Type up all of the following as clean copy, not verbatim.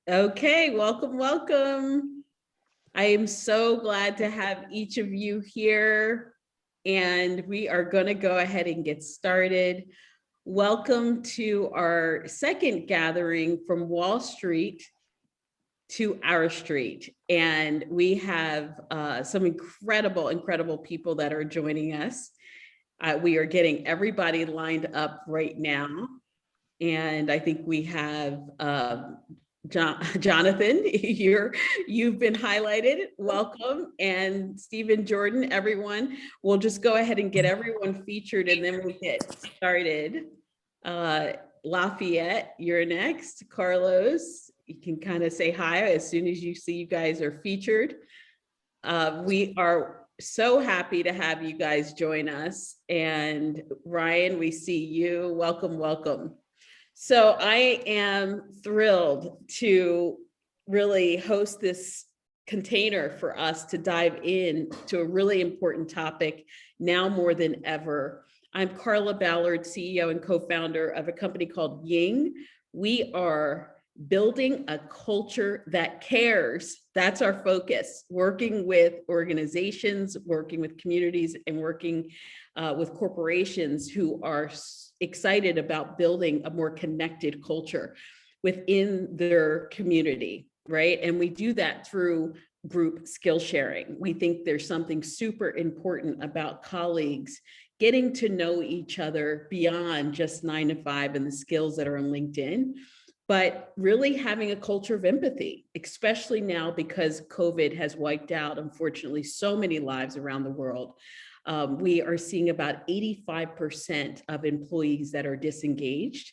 Okay, welcome, welcome. I am so glad to have each of you here, and we are going to go ahead and get started. Welcome to our second gathering from Wall Street to our street. And we have some incredible people that are joining us. We are getting everybody lined up right now. And I think we have Jonathan, you've been highlighted. Welcome. And Stephen Jordan, everyone. We'll just go ahead and get everyone featured and then we'll get started. Lafayette, you're next. Carlos, you can kind of say hi as soon as you see you guys are featured. We are so happy to have you guys join us. And Ryan, we see you. Welcome, welcome. So I am thrilled to really host this container for us to dive in to a really important topic now more than ever. I'm Carla Ballard, CEO and co-founder of a company called Ying. We are building a culture that cares. That's our focus, working with organizations, working with communities, and working with corporations who are excited about building a more connected culture within their community, right? And we do that through group skill sharing. We think there's something super important about colleagues getting to know each other beyond just 9 to 5 and the skills that are on LinkedIn, but really having a culture of empathy, especially now because COVID has wiped out, unfortunately, so many lives around the world. We are seeing about 85% of employees that are disengaged.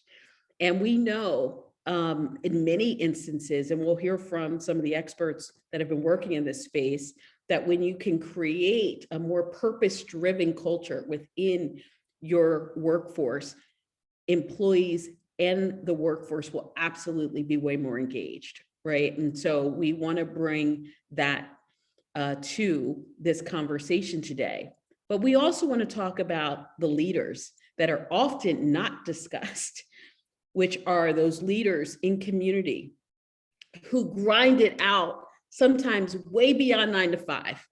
And we know in many instances, and we'll hear from some of the experts that have been working in this space, that when you can create a more purpose-driven culture within your workforce, employees and the workforce will absolutely be way more engaged, right? And so we want to bring that to this conversation today. But we also want to talk about the leaders that are often not discussed, which are those leaders in community who grind it out sometimes way beyond 9 to 5.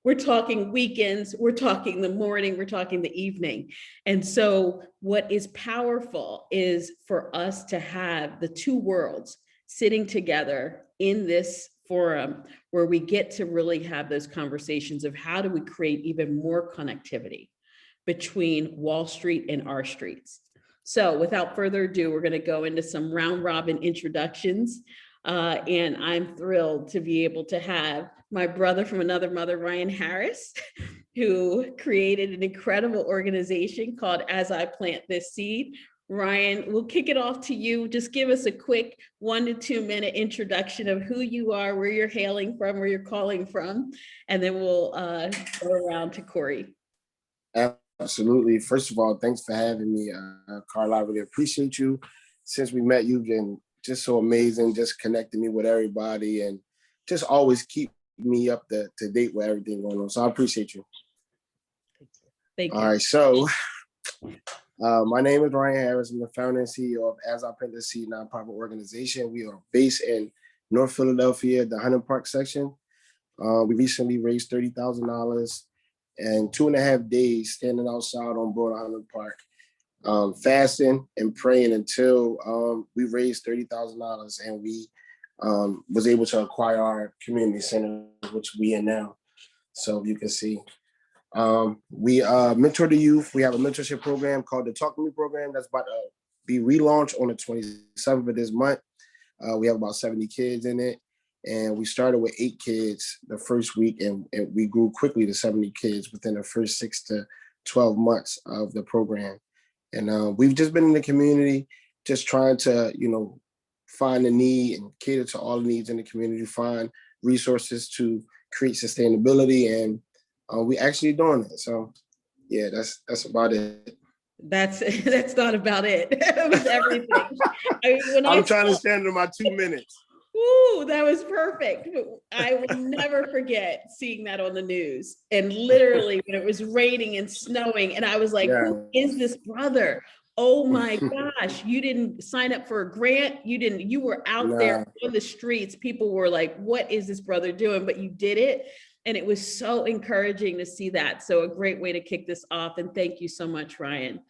We're talking weekends, we're talking the morning, we're talking the evening. And so what is powerful is for us to have the two worlds sitting together in this forum where we get to really have those conversations of how do we create even more connectivity between Wall Street and our streets. So without further ado, we're going to go into some round robin introductions. And I'm thrilled to be able to have my brother from another mother, Ryan Harris, who created an incredible organization called As I Plant This Seed. Ryan, we'll kick it off to you. Just give us a quick 1 to 2 minute introduction of who you are, where you're hailing from, where you're calling from, and then we'll go around to Corey. Absolutely. First of all, thanks for having me, Carla. I really appreciate you. Since we met, you've been just so amazing, just connecting me with everybody and just always keep me up to date with everything going on. So I appreciate you. Thank you. All right. So my name is Ryan Harris. I'm the founder and CEO of As I Plant This Seed nonprofit organization. We are based in North Philadelphia, the Hunting Park section. We recently raised $30,000 and 2.5 days standing outside on Broad Island Park, fasting and praying until we raised $30,000 and we was able to acquire our community center, which we in now. So you can see, we mentor the youth. We have a mentorship program called the Talk to Me program that's about to be relaunched on the 27th of this month. We have about 70 kids in it. And we started with 8 kids the first week, and we grew quickly to 70 kids within the first 6 to 12 months of the program. And we've just been in the community, just trying to, find the need and cater to all the needs in the community, find resources to create sustainability, and we actually doing it. So, yeah, that's about it. That's not about it. It was everything. I'm trying to stand in my 2 minutes. Ooh, that was perfect. I will never forget seeing that on the news. And literally when it was raining and snowing, and I was like, Who is this brother? Oh my gosh, you didn't sign up for a grant. You were out there Nah, on the streets. People were like, what is this brother doing? But you did it. And it was so encouraging to see that. So a great way to kick this off. And thank you so much, Ryan.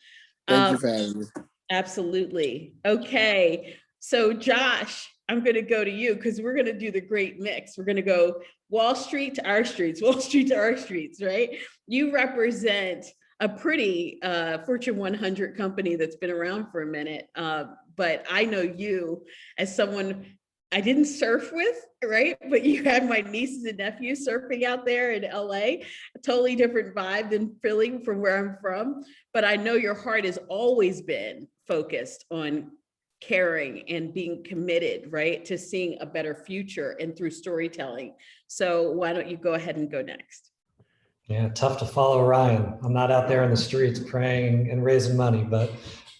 thank Um, you for having me. absolutely. Okay. So Josh, I'm going to go to you because we're going to do the great mix. We're going to go Wall Street to our streets, Wall Street to our streets, right? You represent a pretty Fortune 100 company that's been around for a minute. But I know you as someone I didn't surf with, right? But you had my nieces and nephews surfing out there in LA, a totally different vibe than Philly from where I'm from. But I know your heart has always been focused on caring and being committed, right, to seeing a better future and through storytelling. So why don't you go ahead and go next? Yeah, tough to follow Ryan. I'm not out there in the streets praying and raising money, but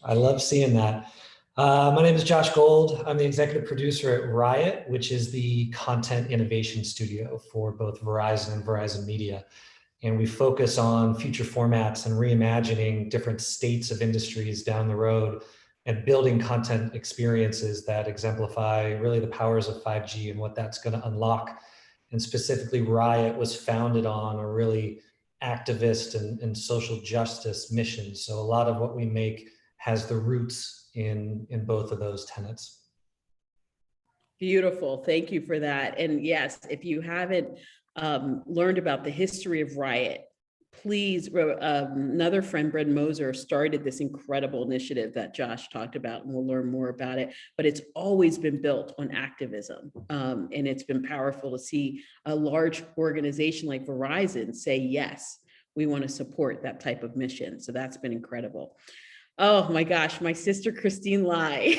I love seeing that. My name is Josh Gold. I'm the executive producer at Riot, which is the content innovation studio for both Verizon and Verizon Media. And we focus on future formats and reimagining different states of industries down the road and building content experiences that exemplify really the powers of 5G and what that's going to unlock. And specifically, Riot was founded on a really activist and social justice mission. So a lot of what we make has the roots in both of those tenets. Beautiful. Thank you for that. And yes, if you haven't learned about the history of Riot, please, another friend, Brent Moser, started this incredible initiative that Josh talked about, and we'll learn more about it. But it's always been built on activism. And it's been powerful to see a large organization like Verizon say, yes, we want to support that type of mission. So that's been incredible. Oh my gosh, my sister Christine Lai.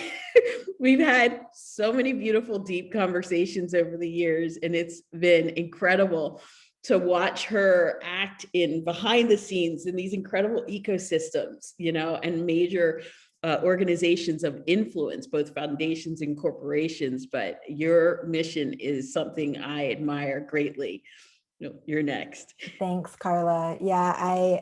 We've had so many beautiful, deep conversations over the years, and it's been incredible to watch her act in behind the scenes in these incredible ecosystems, you know, and major organizations of influence, both foundations and corporations. But your mission is something I admire greatly. You're next. Thanks, Carla. Yeah,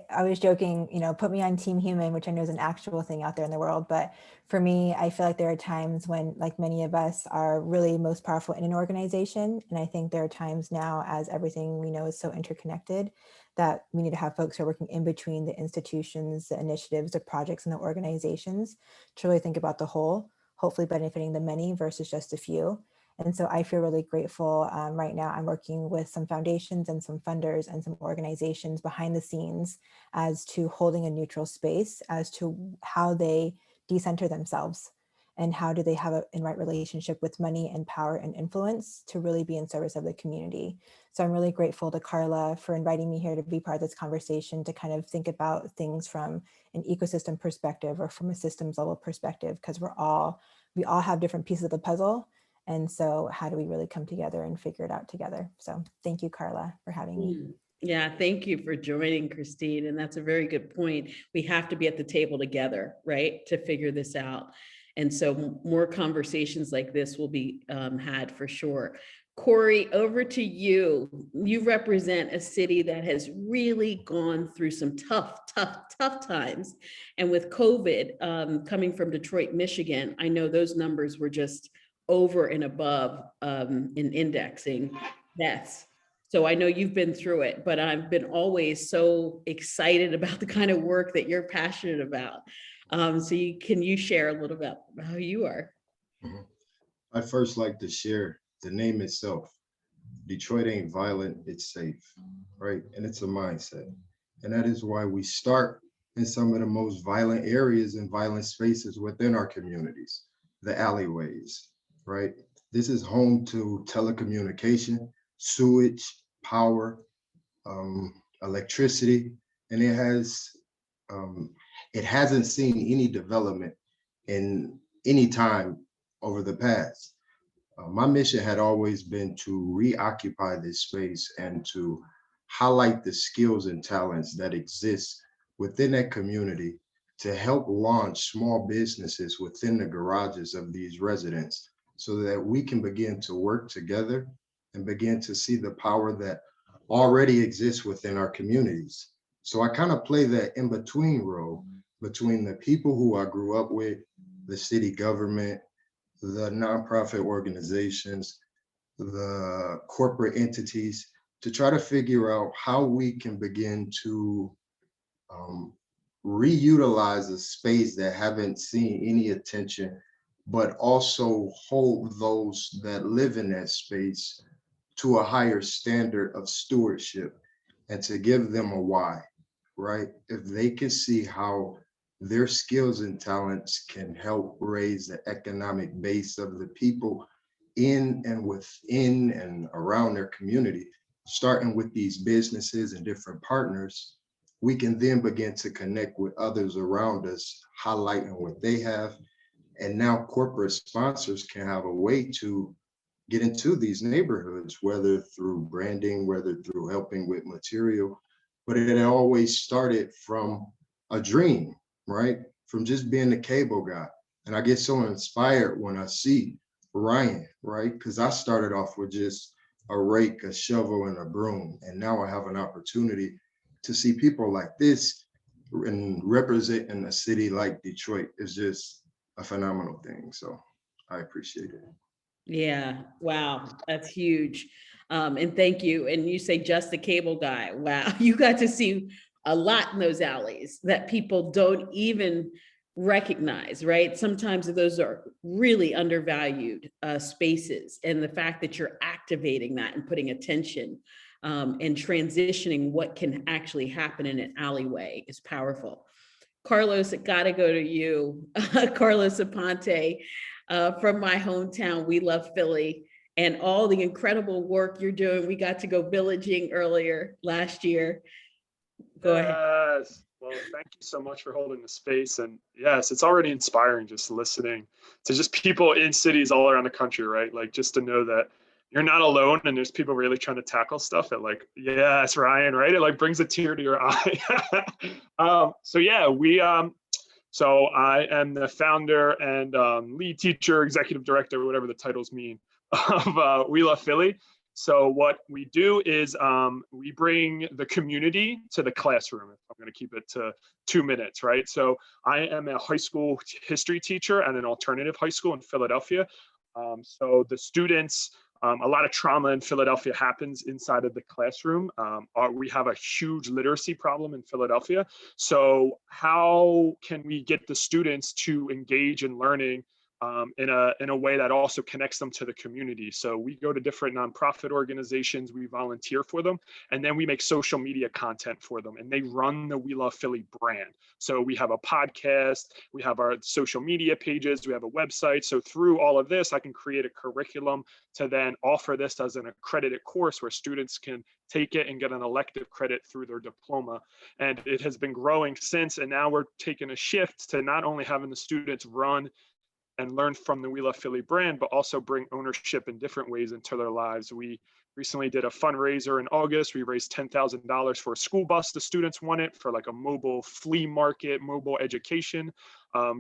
I was joking, put me on Team Human, which I know is an actual thing out there in the world. But for me, I feel like there are times when, like many of us, are really most powerful in an organization. And I think there are times now, as everything we know is so interconnected, that we need to have folks who are working in between the institutions, the initiatives, the projects, and the organizations to really think about the whole, hopefully benefiting the many versus just a few. And so I feel really grateful. Right now, I'm working with some foundations and some funders and some organizations behind the scenes as to holding a neutral space as to how they decenter themselves and how do they have a right relationship with money and power and influence to really be in service of the community. So I'm really grateful to Carla for inviting me here to be part of this conversation, to kind of think about things from an ecosystem perspective or from a systems level perspective, because we all have different pieces of the puzzle. And so how do we really come together and figure it out together? So thank you, Carla, for having me. Yeah, thank you for joining, Christine. And that's a very good point. We have to be at the table together, right, to figure this out. And so more conversations like this will be had for sure. Corey, over to you. You represent a city that has really gone through some tough times. And with COVID coming from Detroit, Michigan, I know those numbers were just over and above in indexing deaths. So I know you've been through it, but I've been always so excited about the kind of work that you're passionate about. So can you share a little bit about how you are? I'd first like to share the name itself. Detroit ain't violent, it's safe, right? And it's a mindset. And that is why we start in some of the most violent areas and violent spaces within our communities, the alleyways, right? This is home to telecommunication, sewage, power, electricity, and it hasn't seen any development in any time over the past. My mission had always been to reoccupy this space and to highlight the skills and talents that exist within that community to help launch small businesses within the garages of these residents so that we can begin to work together and begin to see the power that already exists within our communities. So I kind of play that in-between role between the people who I grew up with, the city government, the nonprofit organizations, the corporate entities, to try to figure out how we can begin to reutilize a space that haven't seen any attention, but also hold those that live in that space to a higher standard of stewardship, and to give them a why, right? If they can see how their skills and talents can help raise the economic base of the people in and within and around their community, starting with these businesses and different partners, we can then begin to connect with others around us, highlighting what they have. And now corporate sponsors can have a way to get into these neighborhoods, whether through branding, whether through helping with material. But it always started from a dream, right? From just being a cable guy. And I get so inspired when I see Ryan, right? Because I started off with just a rake, a shovel, and a broom. And now I have an opportunity to see people like this and representing a city like Detroit is just a phenomenal thing. So I appreciate it. Yeah, wow, that's huge. And thank you. And you say just the cable guy. Wow, you got to see a lot in those alleys that people don't even recognize, right? Sometimes those are really undervalued spaces. And the fact that you're activating that and putting attention and transitioning what can actually happen in an alleyway is powerful. Carlos, it got to go to you. Carlos Aponte. From my hometown, We Love Philly, and all the incredible work you're doing. We got to go villaging earlier last year. Go ahead. Yes. Well, thank you so much for holding the space. And yes, it's already inspiring just listening to just people in cities all around the country, right? Like just to know that you're not alone and there's people really trying to tackle stuff that like, yes, Ryan, right? It like brings a tear to your eye. So yeah, so I am the founder and lead teacher, executive director, whatever the titles mean, of We Love Philly. So what we do is we bring the community to the classroom. I'm going to keep it to 2 minutes, right? So I am a high school history teacher at an alternative high school in Philadelphia. So the students, a lot of trauma in Philadelphia happens inside of the classroom. We have a huge literacy problem in Philadelphia. So how can we get the students to engage in learning in a way that also connects them to the community? So we go to different nonprofit organizations, we volunteer for them, and then we make social media content for them, and they run the We Love Philly brand. So we have a podcast, we have our social media pages, we have a website. So through all of this, I can create a curriculum to then offer this as an accredited course where students can take it and get an elective credit through their diploma. And it has been growing since, and now we're taking a shift to not only having the students run and learn from the We Love Philly brand, but also bring ownership in different ways into their lives. We recently did a fundraiser in August. We raised $10,000 for a school bus. The students wanted for like a mobile flea market, mobile education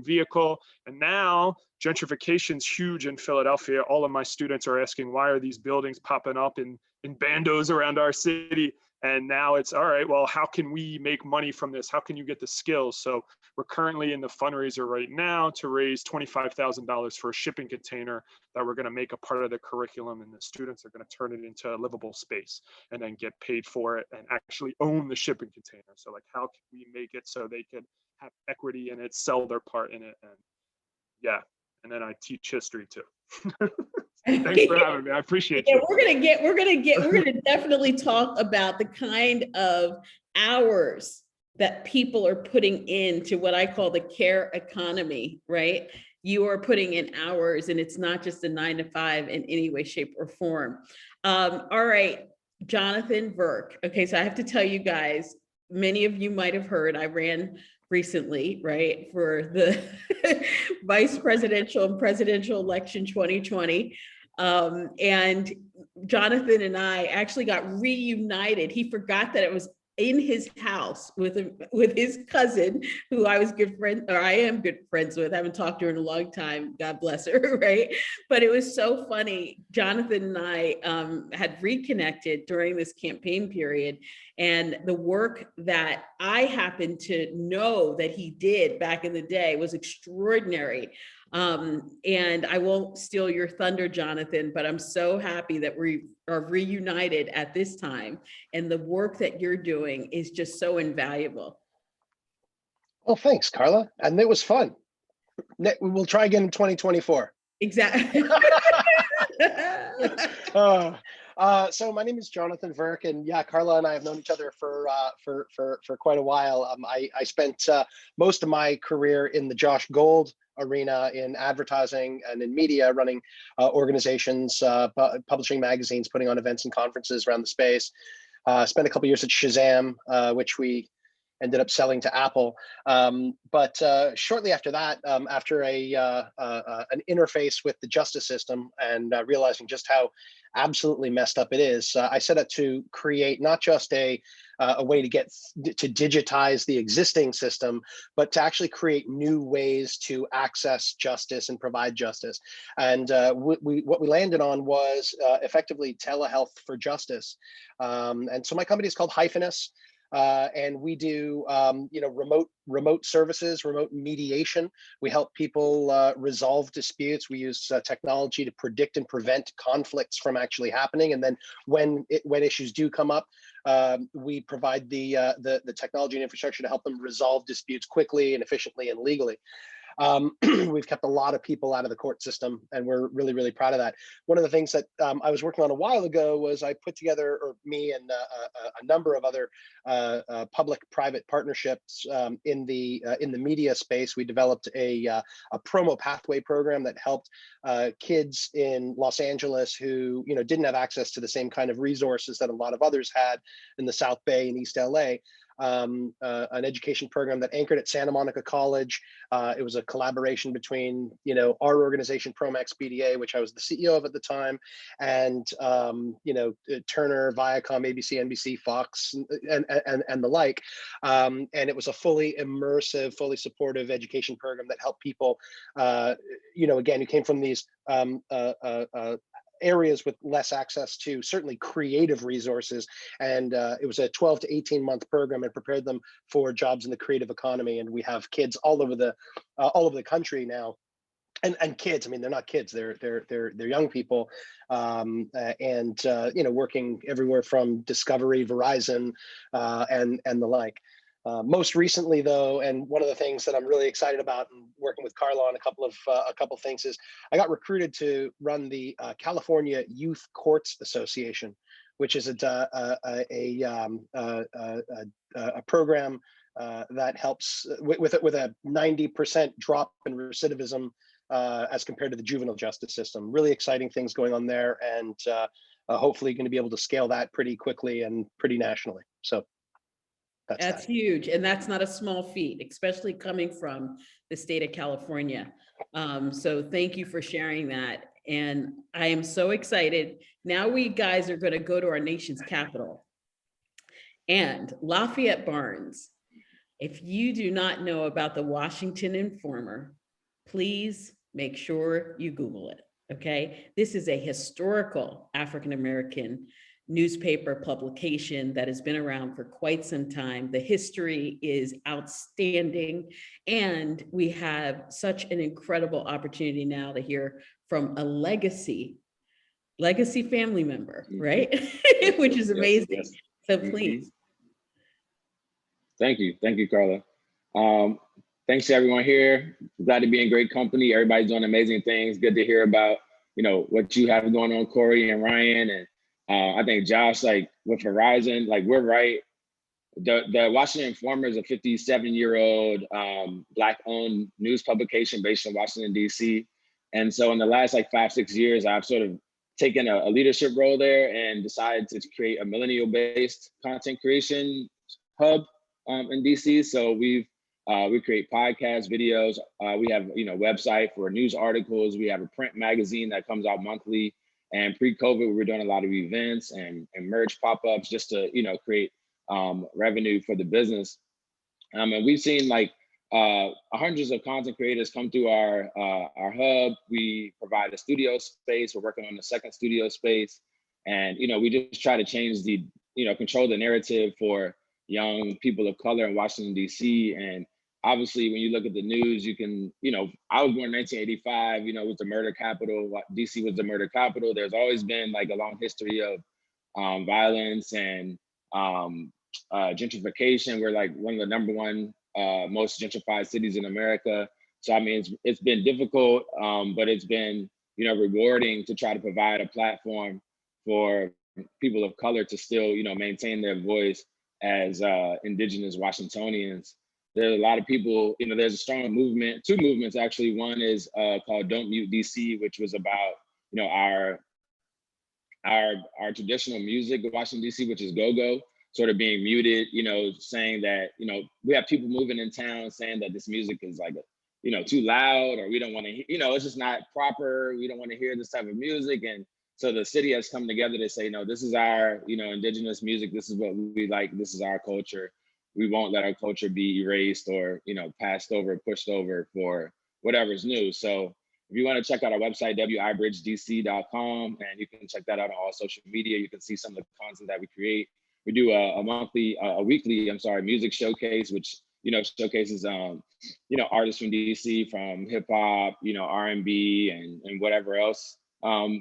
vehicle. And now gentrification's huge in Philadelphia. All of my students are asking, why are these buildings popping up in bandos around our city? And now it's, all right, well, how can we make money from this? How can you get the skills? So we're currently in the fundraiser right now to raise $25,000 for a shipping container that we're going to make a part of the curriculum, and the students are going to turn it into a livable space and then get paid for it and actually own the shipping container. So like, how can we make it so they can have equity in it, sell their part in it? And yeah, and then I teach history too. Thanks for having me. I appreciate you. We're gonna definitely talk about the kind of hours that people are putting into what I call the care economy, right? You are putting in hours, and it's not just a 9 to 5 in any way, shape, or form. All right, Jonathan Verk. Okay, so I have to tell you guys, many of you might have heard, I ran recently, right, for the vice presidential and presidential election 2020. And Jonathan and I actually got reunited. He forgot that it was in his house with his cousin, who I was good friend, or I am good friends with. I haven't talked to her in a long time. God bless her, right? But it was so funny. Jonathan and I had reconnected during this campaign period, and the work that I happened to know that he did back in the day was extraordinary. And I won't steal your thunder, Jonathan, but I'm so happy that we are reunited at this time. And the work that you're doing is just so invaluable. Well, thanks, Carla. And it was fun. We'll try again in 2024. Exactly. So my name is Jonathan Verk, and yeah, Carla and I have known each other for quite a while. I spent most of my career in the Josh Gold arena in advertising and in media, running organizations, publishing magazines, putting on events and conferences around the space. Spent a couple years at Shazam, which we ended up selling to Apple. But shortly after that, after an interface with the justice system and realizing just how absolutely messed up it is, I set out to create not just a way to digitize the existing system, but to actually create new ways to access justice and provide justice. And what we landed on was effectively telehealth for justice. And so my company is called Hyphenus. And we do, remote services, remote mediation. We help people resolve disputes. We use technology to predict and prevent conflicts from actually happening. And then when issues do come up, we provide the technology and infrastructure to help them resolve disputes quickly and efficiently and legally. We've kept a lot of people out of the court system, and we're really, really proud of that. One of the things that I was working on a while ago was I put together, or me and a number of other public-private partnerships in the media space. We developed a promo pathway program that helped kids in Los Angeles who didn't have access to the same kind of resources that a lot of others had in the South Bay and East LA. An education program that anchored at Santa Monica College. It was a collaboration between, our organization, Promax BDA, which I was the CEO of at the time, and, Turner, Viacom, ABC, NBC, Fox, and the like. And it was a fully immersive, fully supportive education program that helped people, again, who came from these areas with less access to certainly creative resources. And it was a 12 to 18 month program and prepared them for jobs in the creative economy. And we have kids all over the country now. And kids, I mean, they're not kids, they're young people, and working everywhere from Discovery, Verizon, and the like. Most recently, though, and one of the things that I'm really excited about and working with Carla on a couple of things is I got recruited to run the California Youth Courts Association, which is a program that helps with a 90% drop in recidivism as compared to the juvenile justice system. Really exciting things going on there, and hopefully going to be able to scale that pretty quickly and pretty nationally. So. That's huge. And that's not a small feat, especially coming from the state of California. So thank you for sharing that. And I am so excited. Now we guys are going to go to our nation's capital. And Lafayette Barnes, if you do not know about the Washington Informer, please make sure you Google it. Okay. This is a historical African-American newspaper publication that has been around for quite some time. The history is outstanding, and we have such an incredible opportunity now to hear from a legacy family member, right? Which is amazing. Yes. So please. Thank you, Carla. Thanks to everyone here. Glad to be in great company. Everybody's doing amazing things. Good to hear about, what you have going on, Corey and Ryan, and I think Josh, like with Verizon, like we're right. The Washington Informer is a 57-year-old Black-owned news publication based in Washington, D.C. And so in the last 5-6 years, I've sort of taken a leadership role there and decided to create a millennial-based content creation hub in D.C. So we create podcasts, videos. We have website for news articles. We have a print magazine that comes out monthly. And pre-COVID, we were doing a lot of events and merch pop-ups just to, create revenue for the business. And we've seen like hundreds of content creators come through our hub. We provide a studio space. We're working on the second studio space, and we just try to change the control the narrative for young people of color in Washington D.C. And obviously, when you look at the news, you can I was born in 1985. It was the murder capital. D.C. was the murder capital. There's always been like a long history of violence and gentrification. We're like one of the number one most gentrified cities in America. So I mean, it's been difficult, but it's been rewarding to try to provide a platform for people of color to still maintain their voice as indigenous Washingtonians. There are a lot of people. There's a strong movement, two movements actually. One is called Don't Mute DC, which was about our traditional music of Washington DC, which is go-go, sort of being muted, saying that, we have people moving in town saying that this music is like, too loud, or we don't want to, it's just not proper. We don't want to hear this type of music. And so the city has come together to say, no, this is our, indigenous music. This is what we like. This is our culture. We won't let our culture be erased or, passed over, pushed over for whatever's new. So if you want to check out our website, wibridgedc.com, and you can check that out on all social media. You can see some of the content that we create. We do a weekly music showcase, which showcases artists from DC, from hip hop, R&B, and whatever else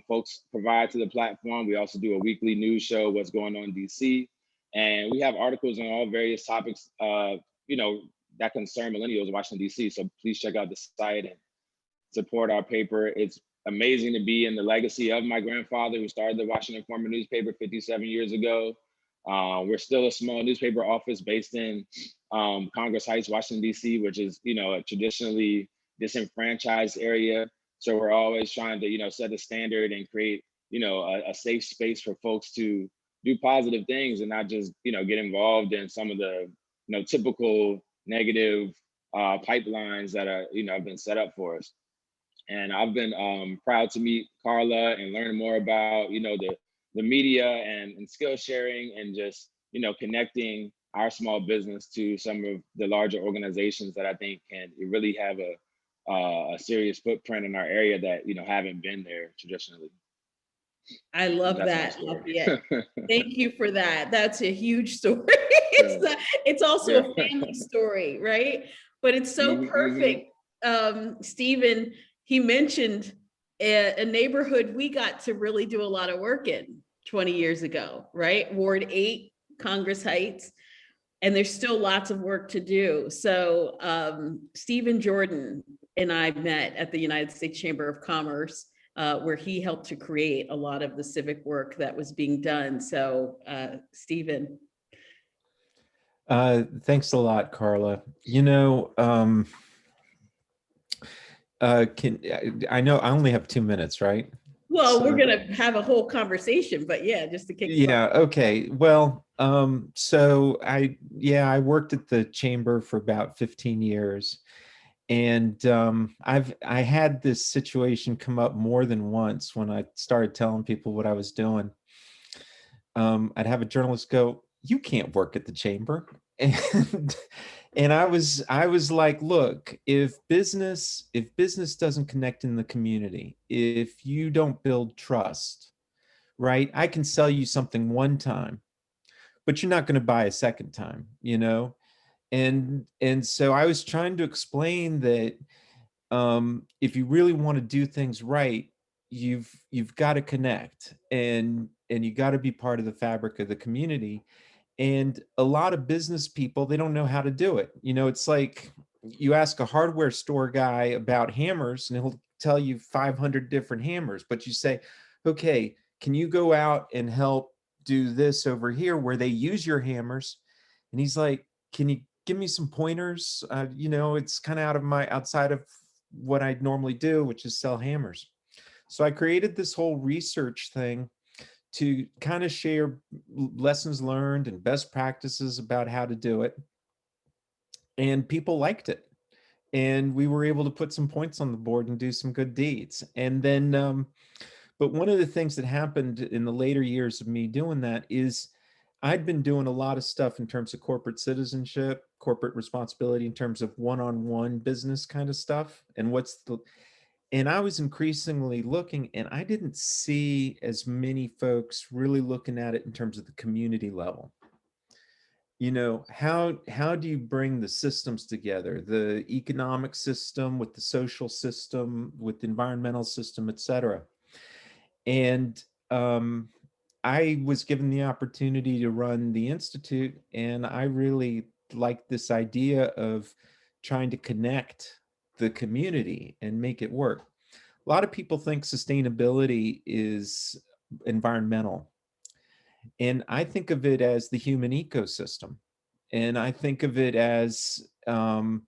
folks provide to the platform. We also do a weekly news show, What's Going On in DC, and we have articles on all various topics that concern millennials in Washington DC. So please check out the site and support our paper. It's amazing to be in the legacy of my grandfather, who started the Washington Informer newspaper 57 years ago. We're still a small newspaper office based in Congress Heights, Washington, D.C., which is, a traditionally disenfranchised area. So we're always trying to, set a standard and create, a safe space for folks to do positive things and not just, get involved in some of the, typical negative pipelines that are, have been set up for us. And I've been proud to meet Carla and learn more about, the media and skill sharing, and just, connecting our small business to some of the larger organizations that I think can really have a serious footprint in our area that, haven't been there traditionally. I love That's that, my story. Lafayette. Thank you for that. That's a huge story. It's also a family story, right? But it's so perfect. Stephen, he mentioned a neighborhood we got to really do a lot of work in 20 years ago, right? Ward 8, Congress Heights. And there's still lots of work to do. So Stephen Jordan and I met at the United States Chamber of Commerce, where he helped to create a lot of the civic work that was being done. So Stephen. Thanks a lot, Carla. I know I only have 2 minutes, right? Well, we're going to have a whole conversation, but yeah, just to kick it off. Okay. Well, so I worked at the chamber for about 15 years. And I had this situation come up more than once when I started telling people what I was doing. I'd have a journalist go, "You can't work at the chamber." And I was like, look, if business doesn't connect in the community, if you don't build trust, right? I can sell you something one time, but you're not going to buy a second time, And so I was trying to explain that if you really want to do things right, you've got to connect, and you got to be part of the fabric of the community. And a lot of business people, they don't know how to do it. It's like you ask a hardware store guy about hammers and he'll tell you 500 different hammers, but you say, okay, can you go out and help do this over here where they use your hammers? And he's like, can you give me some pointers? It's kind of outside of what I normally do, which is sell hammers. So I created this whole research thing to kind of share lessons learned and best practices about how to do it. And people liked it. And we were able to put some points on the board and do some good deeds. And then, but one of the things that happened in the later years of me doing that is I'd been doing a lot of stuff in terms of corporate citizenship, corporate responsibility, in terms of one-on-one business kind of stuff. And I was increasingly looking, and I didn't see as many folks really looking at it in terms of the community level. You know, how do you bring the systems together, the economic system with the social system, with the environmental system, et cetera. And I was given the opportunity to run the Institute, and I really liked this idea of trying to connect the community and make it work. A lot of people think sustainability is environmental, and I think of it as the human ecosystem. And I think of it as, you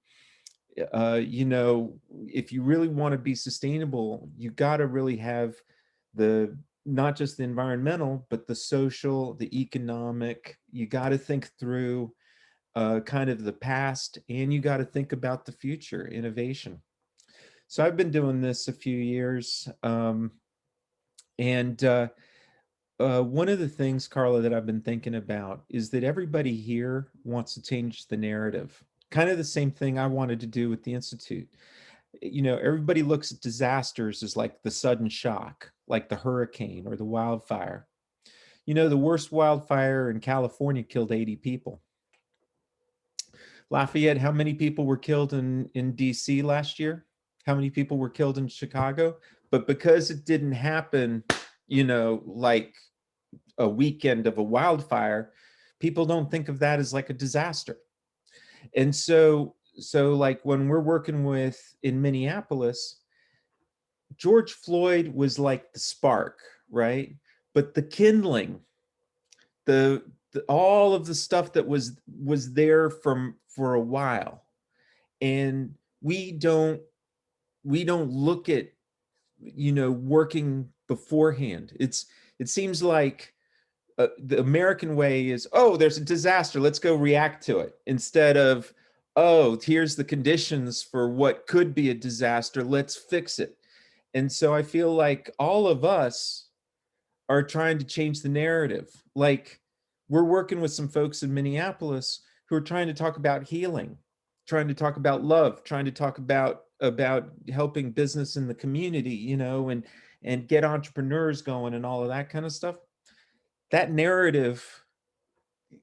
know, if you really want to be sustainable, you got to really have not just the environmental, but the social, the economic. You got to think through kind of the past, and you got to think about the future, innovation. So I've been doing this a few years. One of the things, Carla, that I've been thinking about is that everybody here wants to change the narrative. Kind of the same thing I wanted to do with the Institute. You know, everybody looks at disasters as like the sudden shock, like the hurricane or the wildfire. You know, the worst wildfire in California killed 80 people. Lafayette, how many people were killed in DC last year? How many people were killed in Chicago? But because it didn't happen, you know, like a weekend of a wildfire, people don't think of that as like a disaster. And so like when we're working with in Minneapolis, George Floyd was like the spark, right? But the kindling, the all of the stuff that was there for a while, and we don't look at, you know, working beforehand. It seems like the American way is, oh, there's a disaster, let's go react to it, instead of, oh, here's the conditions for what could be a disaster, let's fix it. And so I feel like all of us are trying to change the narrative. Like, we're working with some folks in Minneapolis who are trying to talk about healing, trying to talk about love, trying to talk about helping business in the community, you know, and get entrepreneurs going and all of that kind of stuff. That narrative,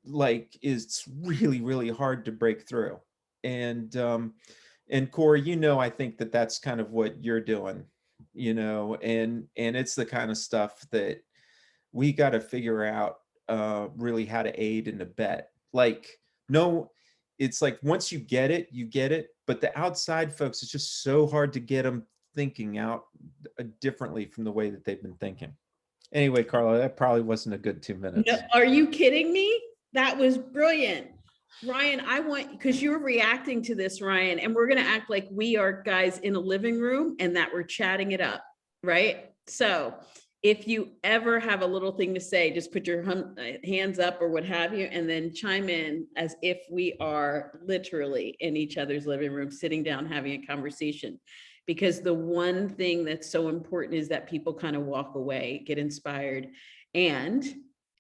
like, is really, really hard to break through. And Corey, you know, I think that's kind of what you're doing, you know, and it's the kind of stuff that we got to figure out really how to aid and abet. Like, no, it's like once you get it, but the outside folks, it's just so hard to get them thinking out differently from the way that they've been thinking. Anyway, Carla, that probably wasn't a good 2 minutes. No, are you kidding me? That was brilliant. Ryan, I want, because you're reacting to this, Ryan, and we're going to act like we are guys in a living room and that we're chatting it up, right? So if you ever have a little thing to say, just put your hands up or what have you, and then chime in as if we are literally in each other's living room, sitting down, having a conversation. Because the one thing that's so important is that people kind of walk away, get inspired. And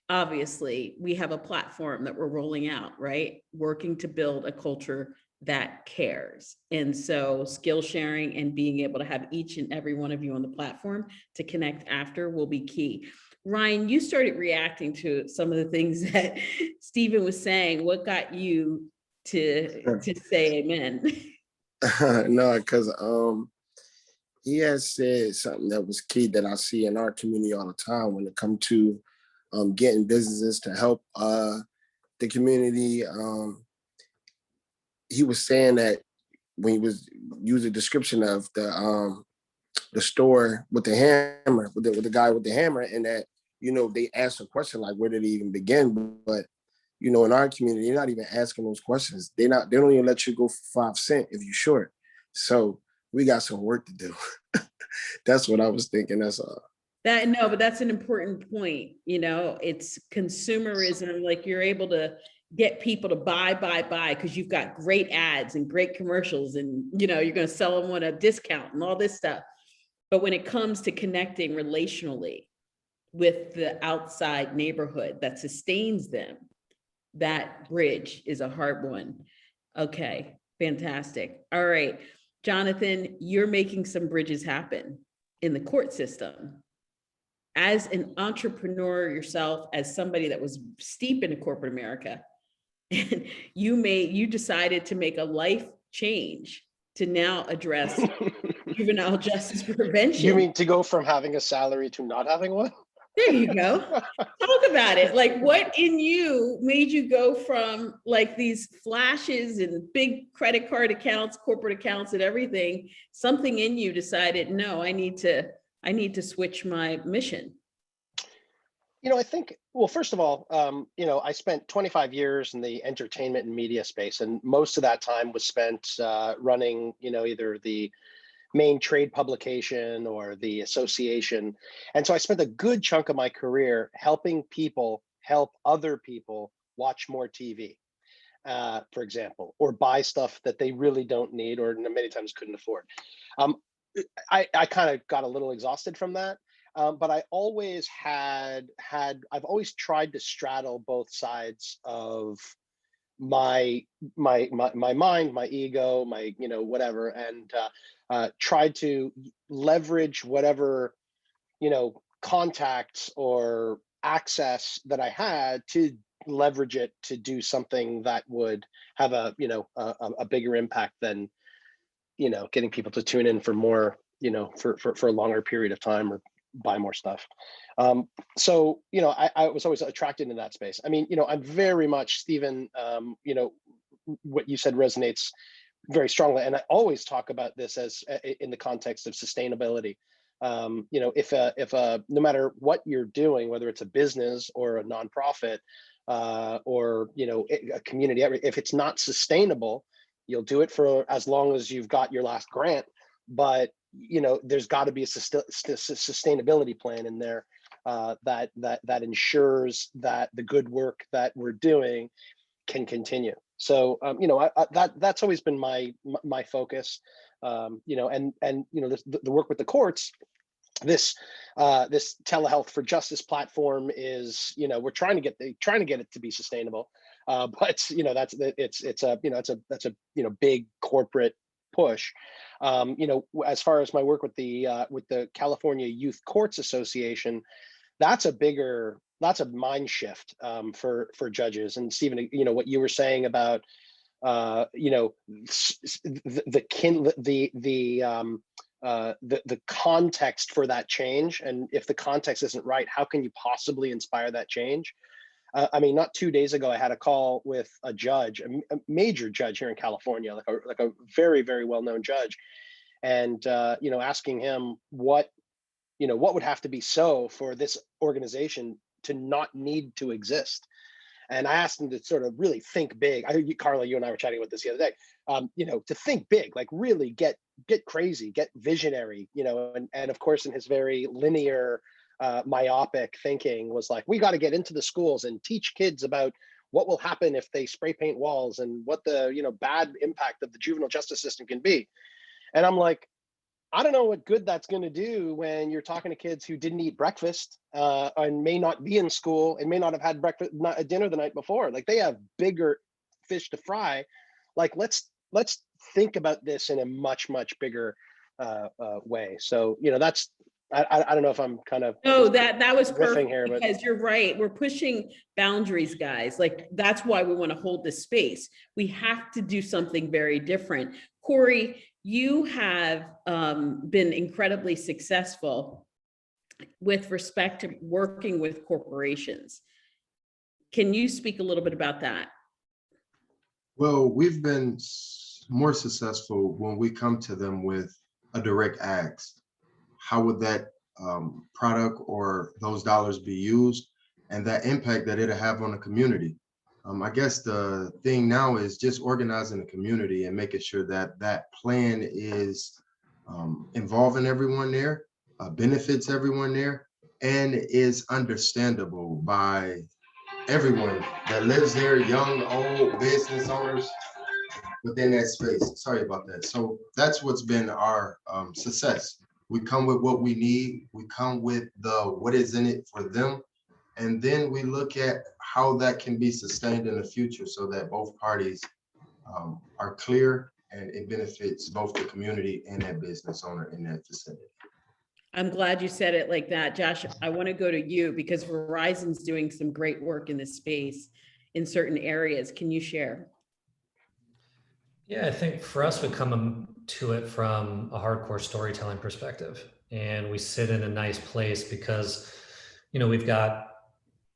obviously we have a platform that we're rolling out, right? Working to build a culture that cares. And so skill sharing and being able to have each and every one of you on the platform to connect after will be key. Ryan, you started reacting to some of the things that Stephen was saying. What got you to say amen? No, because he has said something that was key that I see in our community all the time when it comes to getting businesses to help the community. He was saying that when he was using the description of the store with the hammer, with the guy with the hammer, and that, you know, they asked a question like, where did it even begin? But, you know, in our community, you're not even asking those questions. They don't even let you go for 5 cents if you're short. So we got some work to do. That's what I was thinking. That's all. No, but that's an important point. You know, it's consumerism. Like, you're able to get people to buy because you've got great ads and great commercials, and, you know, you're going to sell them on a discount and all this stuff. But when it comes to connecting relationally, with the outside neighborhood that sustains them, that bridge is a hard one. Okay, fantastic. All right, Jonathan, you're making some bridges happen in the court system. As an entrepreneur yourself, as somebody that was steep into corporate America, and you decided to make a life change to now address juvenile justice prevention. You mean to go from having a salary to not having one? There you go. Talk about it. Like, what in you made you go from like these flashes and big credit card accounts, corporate accounts, and everything? Something in you decided, no, I need to switch my mission. I think, well, first of all, I spent 25 years in the entertainment and media space, and most of that time was spent running, either the main trade publication or the association. And so I spent a good chunk of my career helping people help other people watch more TV, for example, or buy stuff that they really don't need or many times couldn't afford. I kind of got a little exhausted from that. But I always I've always tried to straddle both sides of my mind, my ego, my, whatever, and tried to leverage whatever, contacts or access that I had to leverage it to do something that would have a bigger impact than, getting people to tune in for more, for a longer period of time or buy more stuff. So, I was always attracted in that space. I mean, I'm very much, Stephen, what you said resonates very strongly. And I always talk about this as in the context of sustainability. If no matter what you're doing, whether it's a business or a nonprofit, or, a community, if it's not sustainable, you'll do it for as long as you've got your last grant. But there's got to be a sustainability plan in there that ensures that the good work that we're doing can continue. So that's always been my focus. And the work with the courts. This telehealth for justice platform is, we're trying to get it to be sustainable, but that's a big corporate push. As far as my work with the California Youth Courts Association, that's a mind shift for judges. And Stephen, what you were saying about the context for that change, and if the context isn't right, how can you possibly inspire that change? I mean, not 2 days ago, I had a call with a judge, a major judge here in California, like a very, very well-known judge, and asking him what would have to be so for this organization to not need to exist. And I asked him to sort of really think big. Carla, you and I were chatting about this the other day. To think big, like really get crazy, get visionary, and of course, in his very linear, myopic thinking, was like, we got to get into the schools and teach kids about what will happen if they spray paint walls and what the bad impact of the juvenile justice system can be. And I'm like, I don't know what good that's going to do when you're talking to kids who didn't eat breakfast and may not be in school and may not have had dinner the night before. Like, they have bigger fish to fry. Like, let's think about this in a much bigger way. So that's. I don't know if I'm kind of that was perfect here, because you're right. We're pushing boundaries, guys. Like, that's why we want to hold this space. We have to do something very different. Corey, you have been incredibly successful with respect to working with corporations. Can you speak a little bit about that? Well, we've been more successful when we come to them with a direct ask. How would that product or those dollars be used, and that impact that it'll have on the community? I guess the thing now is just organizing the community and making sure that that plan is involving everyone there, benefits everyone there, and is understandable by everyone that lives there, young, old, business owners within that space. Sorry about that. So that's what's been our success We come with what we need. We come with what is in it for them. And then we look at how that can be sustained in the future so that both parties are clear and it benefits both the community and that business owner in that vicinity. I'm glad you said it like that. Josh, I want to go to you because Verizon's doing some great work in this space in certain areas. Can you share? Yeah, I think for us, we come to it from a hardcore storytelling perspective. And we sit in a nice place because, you know, we've got,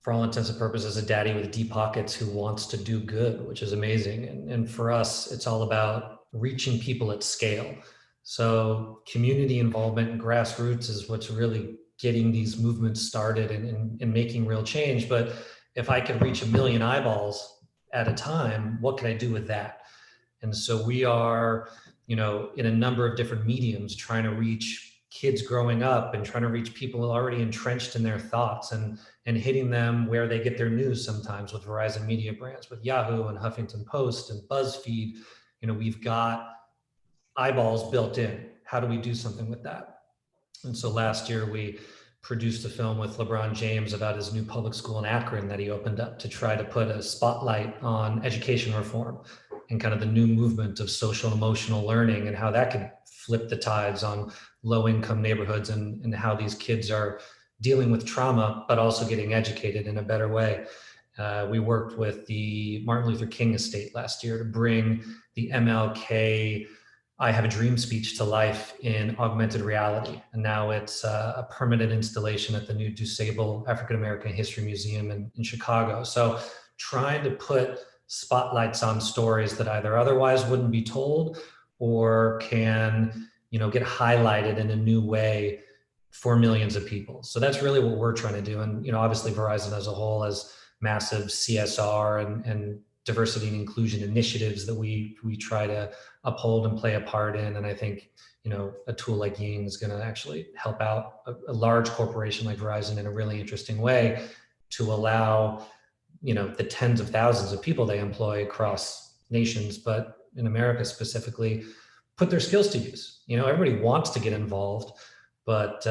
for all intents and purposes, a daddy with deep pockets who wants to do good, which is amazing. And for us, it's all about reaching people at scale. So community involvement and grassroots is what's really getting these movements started and making real change. But if I could reach 1 million eyeballs at a time, what can I do with that? And so we are, you know, in a number of different mediums trying to reach kids growing up and trying to reach people already entrenched in their thoughts and hitting them where they get their news sometimes with Verizon Media Brands, with Yahoo and Huffington Post and BuzzFeed. You know, we've got eyeballs built in. How do we do something with that? And so last year we produced a film with LeBron James about his new public school in Akron that he opened up to try to put a spotlight on education reform and kind of the new movement of social and emotional learning and how that could flip the tides on low income neighborhoods and how these kids are dealing with trauma, but also getting educated in a better way. We worked with the Martin Luther King estate last year to bring the MLK I Have a Dream speech to life in augmented reality. And now it's a permanent installation at the new DuSable African American History Museum in Chicago. So trying to put spotlights on stories that either otherwise wouldn't be told or can, you know, get highlighted in a new way for millions of people. So that's really what we're trying to do. And, you know, obviously Verizon as a whole has massive CSR and diversity and inclusion initiatives that we try to uphold and play a part in. And I think, you know, a tool like Ying is going to actually help out a large corporation like Verizon in a really interesting way to allow, you know, the tens of thousands of people they employ across nations, but in America specifically, put their skills to use. You know, everybody wants to get involved, but,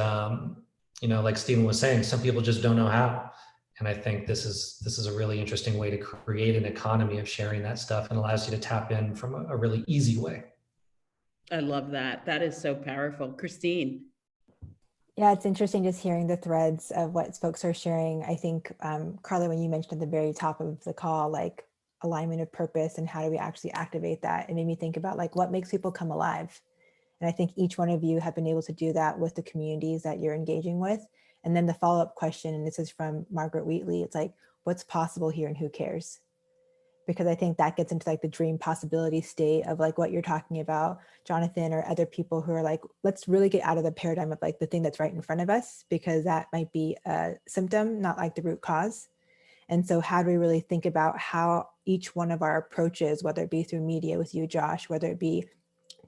you know, like Stephen was saying, some people just don't know how. And I think this is a really interesting way to create an economy of sharing that stuff and allows you to tap in from a really easy way. I love that. That is so powerful. Christine. Yeah, it's interesting just hearing the threads of what folks are sharing. I think, Carla, when you mentioned at the very top of the call, like alignment of purpose and how do we actually activate that, it made me think about like what makes people come alive. And I think each one of you have been able to do that with the communities that you're engaging with. And then the follow-up question, and this is from Margaret Wheatley, it's like, what's possible here and who cares? Because I think that gets into like the dream possibility state of like what you're talking about, Jonathan, or other people who are like, let's really get out of the paradigm of like the thing that's right in front of us, because that might be a symptom, not like the root cause. And so how do we really think about how each one of our approaches, whether it be through media with you, Josh, whether it be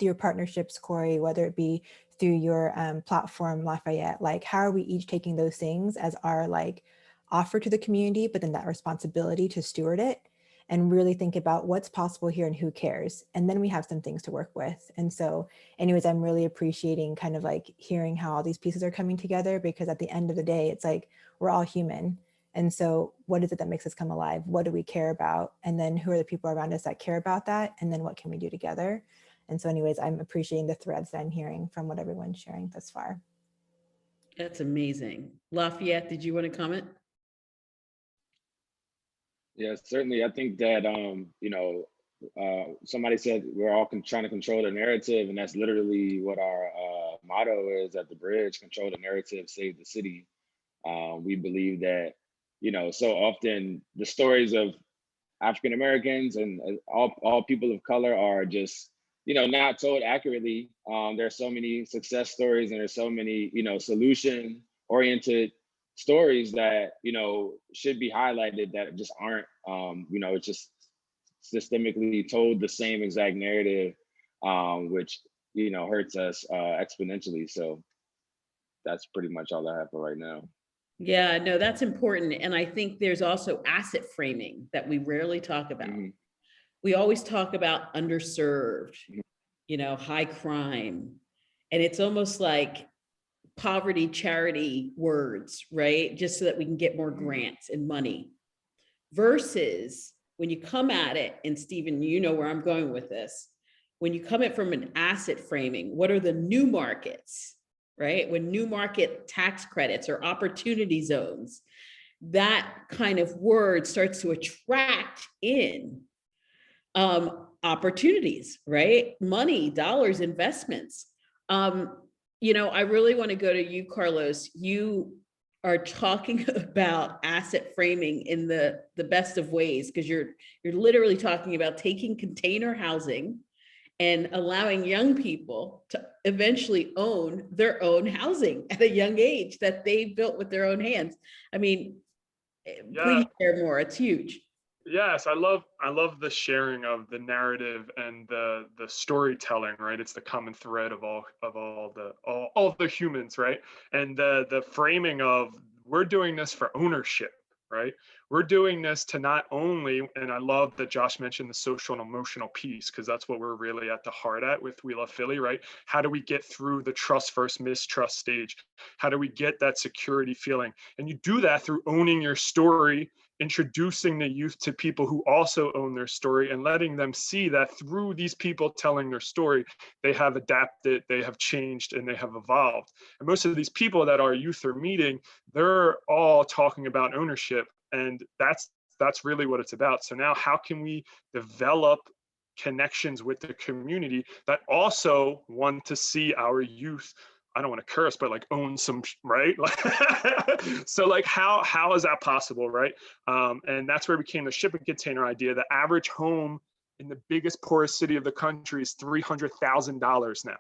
through your partnerships, Corey, whether it be through your platform, Lafayette, like how are we each taking those things as our like offer to the community, but then that responsibility to steward it and really think about what's possible here and who cares. And then we have some things to work with. And so anyways, I'm really appreciating kind of like hearing how all these pieces are coming together, because at the end of the day, it's like, we're all human. And so what is it that makes us come alive? What do we care about? And then who are the people around us that care about that? And then what can we do together? And so anyways, I'm appreciating the threads that I'm hearing from what everyone's sharing thus far. That's amazing. Lafayette, did you want to comment? Yes, certainly. I think that, you know, somebody said we're all trying to control the narrative, and that's literally what our motto is at the Bridge: control the narrative, save the city. We believe that, you know, so often the stories of African Americans and all people of color are just, you know, not told accurately. There's so many success stories and there's so many, you know, solution oriented stories that, you know, should be highlighted that just aren't. You know, it's just systemically told the same exact narrative, which, you know, hurts us exponentially. So that's pretty much all I have for right now. Yeah, no, that's important. And I think there's also asset framing that we rarely talk about. Mm-hmm. We always talk about underserved, you know, high crime. And it's almost like poverty charity words, right? Just so that we can get more grants and money. Versus when you come at it, and Stephen, you know where I'm going with this. When you come at from an asset framing, what are the new markets, right? When new market tax credits or opportunity zones, that kind of word starts to attract in opportunities, right? Money, dollars, investments. You know, I really want to go to you, Carlos. You are talking about asset framing in the best of ways, because you're literally talking about taking container housing and allowing young people to eventually own their own housing at a young age that they built with their own hands. I mean, please share more. It's huge. Yes, I love the sharing of the narrative and the storytelling, right? It's the common thread of all the humans, right? And the framing of, we're doing this for ownership, right? We're doing this to not only, and I love that Josh mentioned the social and emotional piece, because that's what we're really at the heart at with We Love Philly, right? How do we get through the trust versus mistrust stage? How do we get that security feeling? And you do that through owning your story, introducing the youth to people who also own their story, and letting them see that through these people telling their story, they have adapted, they have changed, and they have evolved. And most of these people that our youth are meeting, they're all talking about ownership, and that's really what it's about. So now, how can we develop connections with the community that also want to see our youth, I don't want to curse, but like own some, right? So like, how is that possible, right? And that's where we came the shipping container idea. The average home in the biggest, poorest city of the country is $300,000 now,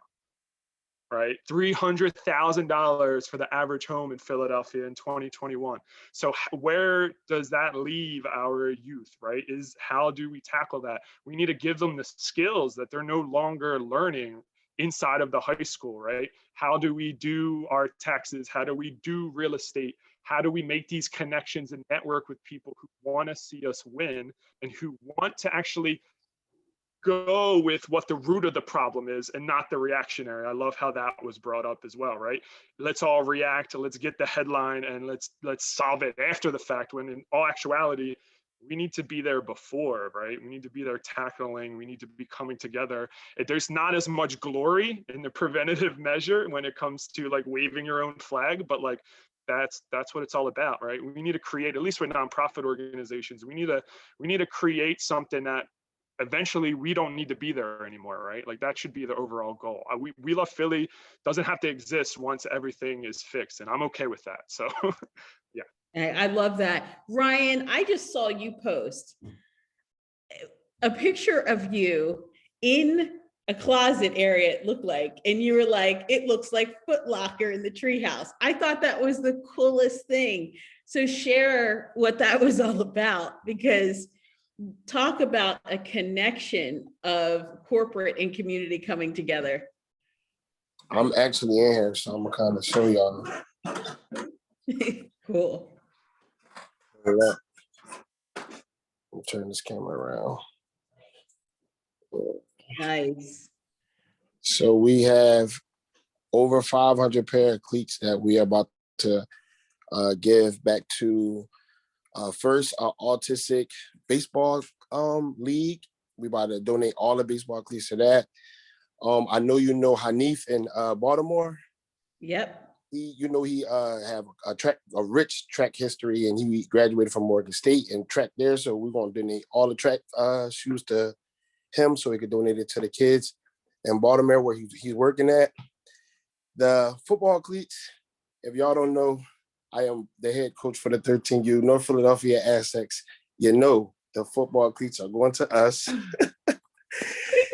right? $300,000 for the average home in Philadelphia in 2021. So where does that leave our youth, right? How do we tackle that? We need to give them the skills that they're no longer learning inside of the high school, right? How do we do our taxes? How do we do real estate? How do we make these connections and network with people who want to see us win and who want to actually go with what the root of the problem is and not the reactionary? I love how that was brought up as well, right? Let's all react, let's get the headline, and let's solve it after the fact, when in all actuality, we need to be there before, right? We need to be there tackling, we need to be coming together. There's not as much glory in the preventative measure when it comes to like waving your own flag, but like that's what it's all about, right? We need to create, at least with nonprofit organizations, we need to create something that eventually we don't need to be there anymore, right? Like that should be the overall goal. We Love Philly doesn't have to exist once everything is fixed, and I'm okay with that. So yeah. I love that. Ryan, I just saw you post a picture of you in a closet area, it looked like, and you were like, it looks like Foot Locker in the treehouse. I thought that was the coolest thing. So share what that was all about, because talk about a connection of corporate and community coming together. I'm actually in here, so I'm gonna kind of show y'all. Cool. Let me turn this camera around. Nice. So we have over 500 pair of cleats that we are about to give back to first our autistic baseball league. We about to donate all the baseball cleats to that. I know you know Hanif in Baltimore. Yep. He have a rich track history, and he graduated from Morgan State and track there. So we're gonna donate all the track shoes to him so he could donate it to the kids in Baltimore where he's working at. The football cleats, if y'all don't know, I am the head coach for the 13U North Philadelphia Aztecs. You know the football cleats are going to us.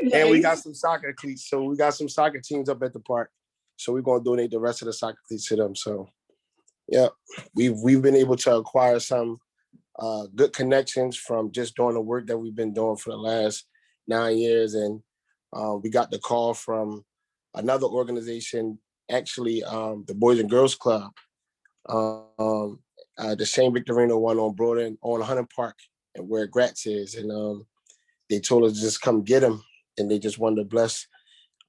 Nice. And we got some soccer cleats. So we got some soccer teams up at the park. So we're going to donate the rest of the soccer cleats to them. So yeah, we've been able to acquire some good connections from just doing the work that we've been doing for the last 9 years. And we got the call from another organization, actually the Boys and Girls Club, the Shane Victorino one on Broad on Hunter Park, and where Gratz is. And they told us to just come get them. And they just wanted to bless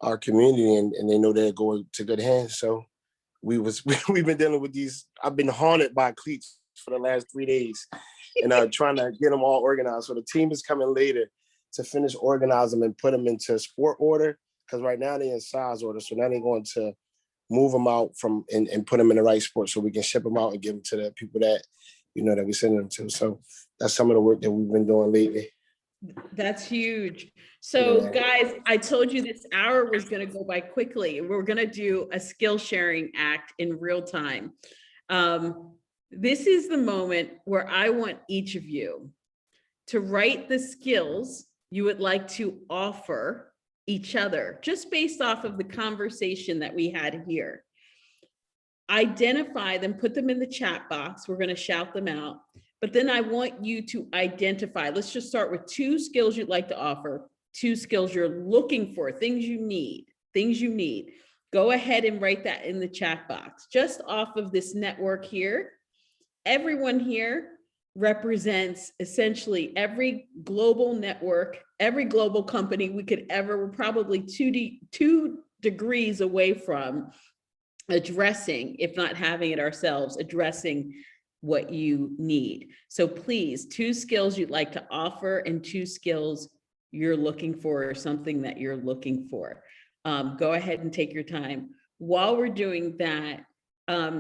our community, and they know they're going to good hands. So we've been dealing with these. I've been haunted by cleats for the last 3 days, and trying to get them all organized. So the team is coming later to finish organizing them and put them into sport order, because right now they're in size order. So now they're going to move them out from and put them in the right sport so we can ship them out and give them to the people that, that we send them to. So that's some of the work that we've been doing lately. That's huge. So Yeah. guys, I told you this hour was going to go by quickly. We're going to do a skill sharing act in real time. This is the moment where I want each of you to write the skills you would like to offer each other, just based off of the conversation that we had here. Identify them, put them in the chat box. We're going to shout them out. But then I want you to identify, let's just start with 2 skills you'd like to offer, 2 skills you're looking for, things you need. Go ahead and write that in the chat box. Just off of this network here, everyone here represents essentially every global network, every global company we could ever, we're probably 2 degrees away from addressing, if not having it ourselves, addressing what you need. So please, 2 skills you'd like to offer and 2 skills you're looking for, or something that you're looking for. Go ahead and take your time. While we're doing that,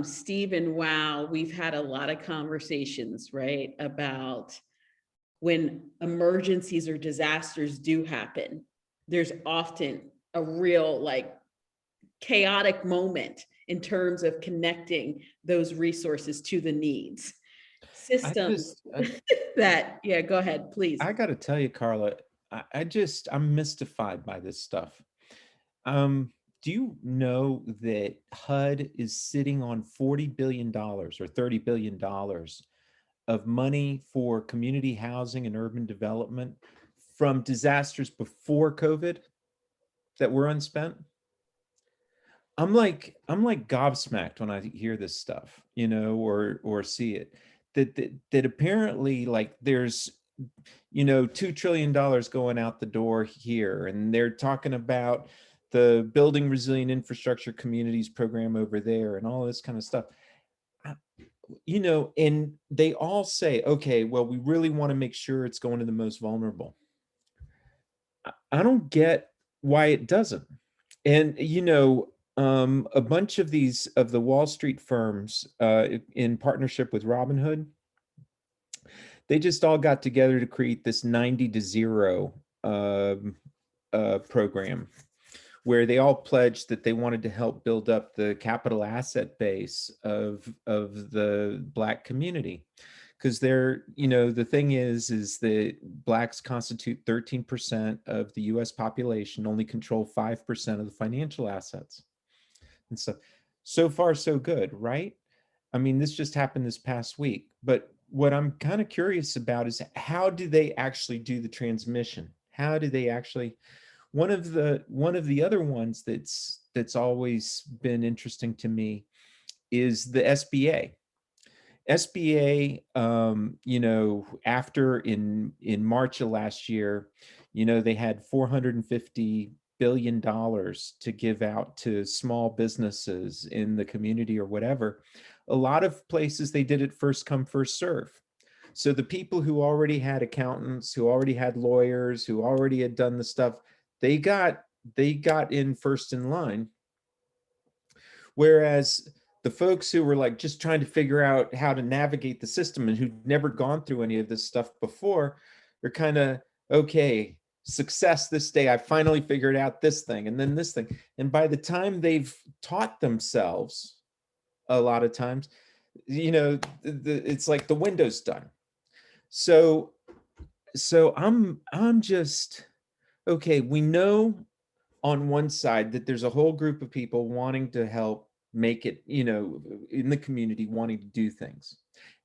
Steve and Wow, we've had a lot of conversations, right, about when emergencies or disasters do happen, there's often a real chaotic moment in terms of connecting those resources to the needs. Systems that, yeah, go ahead, please. I got to tell you, Carla, I'm mystified by this stuff. Do you know that HUD is sitting on $40 billion or $30 billion of money for community housing and urban development from disasters before COVID that were unspent? I'm like gobsmacked when I hear this stuff, or see it. That apparently there's $2 trillion going out the door here, and they're talking about the Building Resilient Infrastructure Communities program over there and all this kind of stuff. And they all say, okay, well, we really want to make sure it's going to the most vulnerable. I don't get why it doesn't. And, a bunch of the Wall Street firms in partnership with Robinhood, they just all got together to create this 90 to 0 program, where they all pledged that they wanted to help build up the capital asset base of the Black community. Because the thing is that Blacks constitute 13% of the US population, only control 5% of the financial assets. And so far, so good, right? I mean, this just happened this past week. But what I'm kind of curious about is, how do they actually do the transmission? How do they actually? One of the other ones that's always been interesting to me is the SBA. SBA, after in March of last year, they had $450 billion to give out to small businesses in the community or whatever. A lot of places they did it first come, first serve. So the people who already had accountants, who already had lawyers, who already had done the stuff, they got in first in line. Whereas the folks who were just trying to figure out how to navigate the system and who'd never gone through any of this stuff before, are kind of, okay, success this day, I finally figured out this thing and then this thing. And by the time they've taught themselves, a lot of times, it's like the window's done. So I'm just, okay, we know on one side that there's a whole group of people wanting to help make it, in the community, wanting to do things.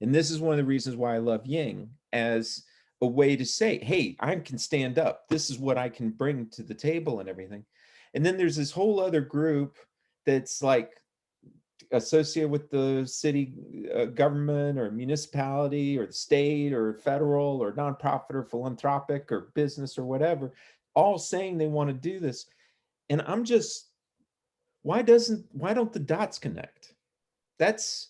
And this is one of the reasons why I love Ying as a way to say, hey, I can stand up. This is what I can bring to the table and everything. And then there's this whole other group that's associated with the city government or municipality or the state or federal or nonprofit or philanthropic or business or whatever, all saying they want to do this. And I'm just, why don't the dots connect? That's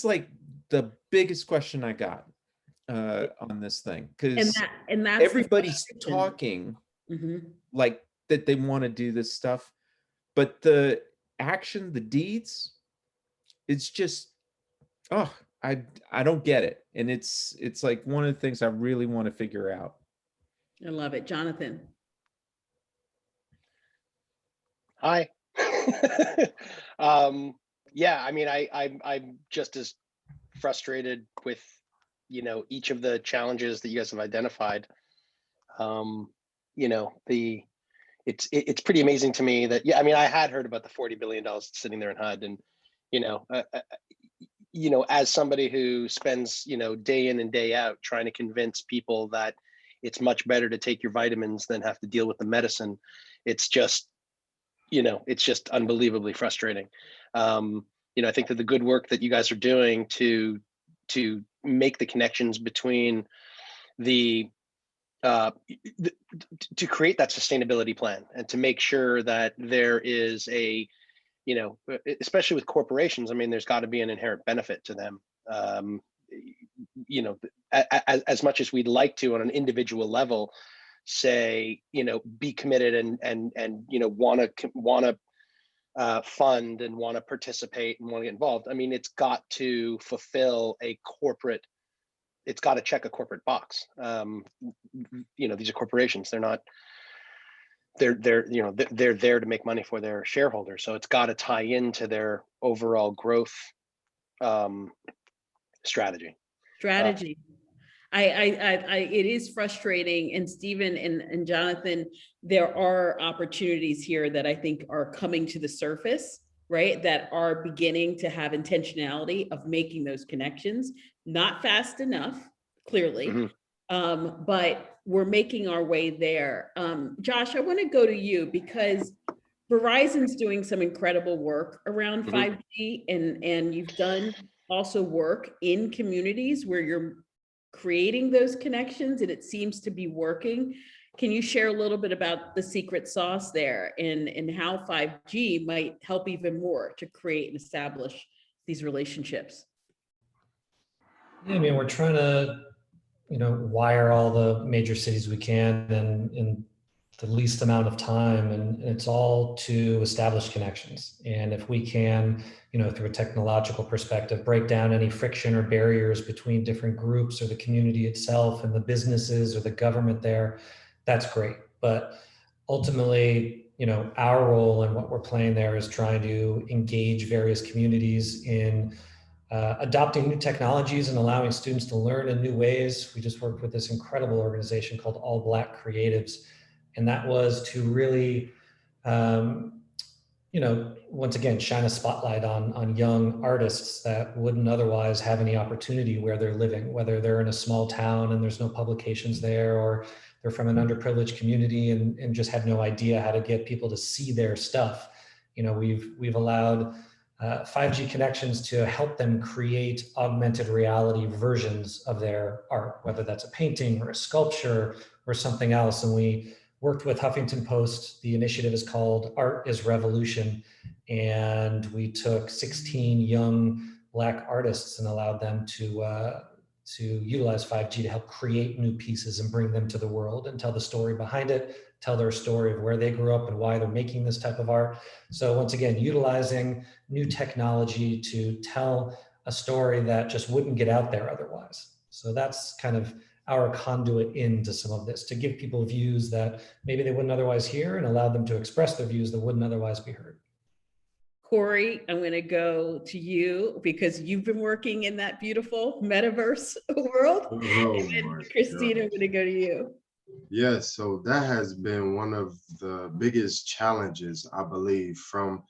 like the biggest question I got on this thing, because And that's the everybody's frustration. talking Mhm. like that they want to do this stuff, but the action, the deeds, it's just, oh, I don't get it. And it's like one of the things I really want to figure out. I love it. Jonathan. Hi. Yeah, I mean, I'm just as frustrated with, you know, each of the challenges that you guys have identified. You know, it's pretty amazing to me that, yeah, I mean, I had heard about the $40 billion sitting there in HUD, and you know, you know, as somebody who spends, you know, day in and day out trying to convince people that it's much better to take your vitamins than have to deal with the medicine, it's just, you know, it's just unbelievably frustrating. You know, I think that the good work that you guys are doing to make the connections between the to create that sustainability plan and to make sure that there is a, you know, especially with corporations, I mean, there's got to be an inherent benefit to them. You know, as much as we'd like to on an individual level say, you know, be committed and you know, want to fund and want to participate and want to get involved. I mean, it's got to fulfill a corporate, it's got to check a corporate box. You know, these are corporations. They're not, they're you know, they're there to make money for their shareholders. So it's got to tie into their overall growth strategy. It is frustrating, and Stephen and Jonathan, there are opportunities here that I think are coming to the surface, right? That are beginning to have intentionality of making those connections, not fast enough, clearly, but we're making our way there. Josh, I want to go to you because Verizon's doing some incredible work around 5G, and you've done also work in communities where you're creating those connections and it seems to be working. Can you share a little bit about the secret sauce there and how 5G might help even more to create and establish these relationships? Yeah, I mean, we're trying to, you know, wire all the major cities we can in the least amount of time, and it's all to establish connections. And if we can, you know, through a technological perspective, break down any friction or barriers between different groups or the community itself and the businesses or the government there, that's great. But ultimately, you know, our role and what we're playing there is trying to engage various communities in adopting new technologies and allowing students to learn in new ways. We just worked with this incredible organization called All Black Creatives, and that was to really, you know, once again, shine a spotlight on young artists that wouldn't otherwise have any opportunity where they're living, whether they're in a small town and there's no publications there, or they're from an underprivileged community and just have no idea how to get people to see their stuff. You know, we've allowed 5G connections to help them create augmented reality versions of their art, whether that's a painting or a sculpture or something else. And we worked with Huffington Post. The initiative is called Art is Revolution. And we took 16 young Black artists and allowed them to utilize 5G to help create new pieces and bring them to the world and tell the story behind it, tell their story of where they grew up and why they're making this type of art. So once again, utilizing new technology to tell a story that just wouldn't get out there otherwise. So that's kind of our conduit into some of this, to give people views that maybe they wouldn't otherwise hear and allow them to express their views that wouldn't otherwise be heard. Corey, I'm going to go to you because you've been working in that beautiful metaverse world. And Christine, I'm going to go to you. Yes, so that has been one of the biggest challenges, I believe, from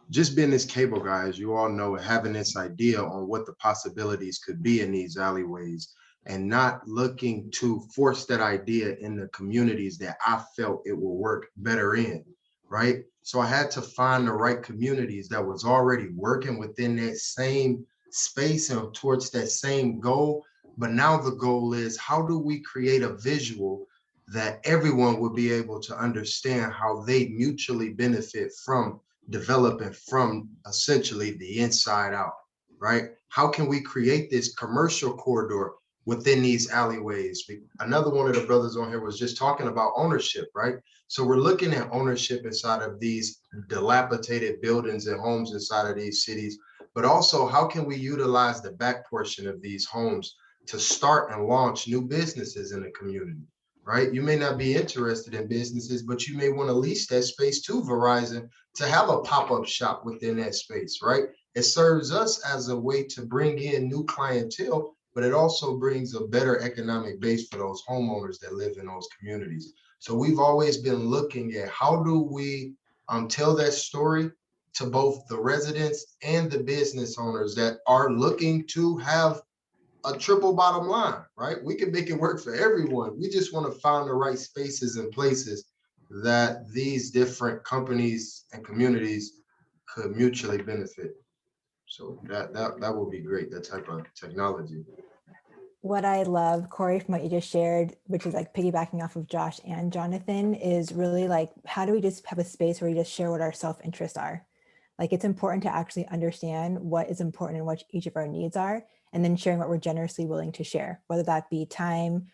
just being this cable guy, as you all know, having this idea on what the possibilities could be in these alleyways and not looking to force that idea in the communities that I felt it will work better in, right? So I had to find the right communities that was already working within that same space and towards that same goal. But now the goal is, how do we create a visual that everyone would be able to understand how they mutually benefit from developing from essentially the inside out, right? How can we create this commercial corridor within these alleyways? Another one of the brothers on here was just talking about ownership, right? So we're looking at ownership inside of these dilapidated buildings and homes inside of these cities, but also how can we utilize the back portion of these homes to start and launch new businesses in the community, right? You may not be interested in businesses, but you may want to lease that space to Verizon to have a pop-up shop within that space, right? It serves us as a way to bring in new clientele, but it also brings a better economic base for those homeowners that live in those communities. So we've always been looking at how do we tell that story to both the residents and the business owners that are looking to have a triple bottom line, right? We can make it work for everyone. We just want to find the right spaces and places that these different companies and communities could mutually benefit. So that would be great, that type of technology. What I love, Corey, from what you just shared, which is like piggybacking off of Josh and Jonathan, is really like, how do we just have a space where we just share what our self-interests are? Like, it's important to actually understand what is important and what each of our needs are, and then sharing what we're generously willing to share, whether that be time,